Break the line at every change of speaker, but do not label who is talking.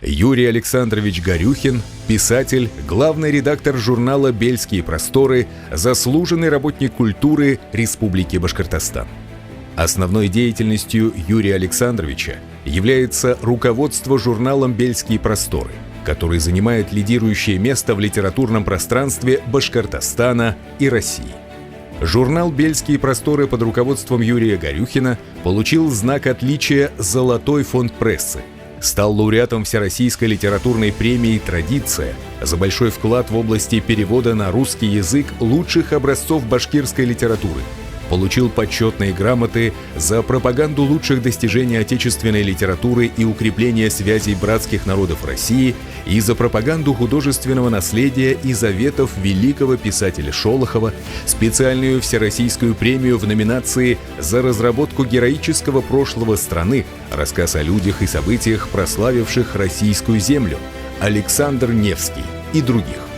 Юрий Александрович Горюхин – писатель, главный редактор журнала «Бельские просторы», заслуженный работник культуры Республики Башкортостан. Основной деятельностью Юрия Александровича является руководство журналом «Бельские просторы», который занимает лидирующее место в литературном пространстве Башкортостана и России. Журнал «Бельские просторы» под руководством Юрия Горюхина получил знак отличия «Золотой фонд прессы», стал лауреатом Всероссийской литературной премии «Традиция» за большой вклад в области перевода на русский язык лучших образцов башкирской литературы, получил почетные грамоты за пропаганду лучших достижений отечественной литературы и укрепление связей братских народов России и за пропаганду художественного наследия и заветов великого писателя Шолохова, специальную всероссийскую премию в номинации «За разработку героического прошлого страны. Рассказ о людях и событиях, прославивших российскую землю» Александр Невский и других.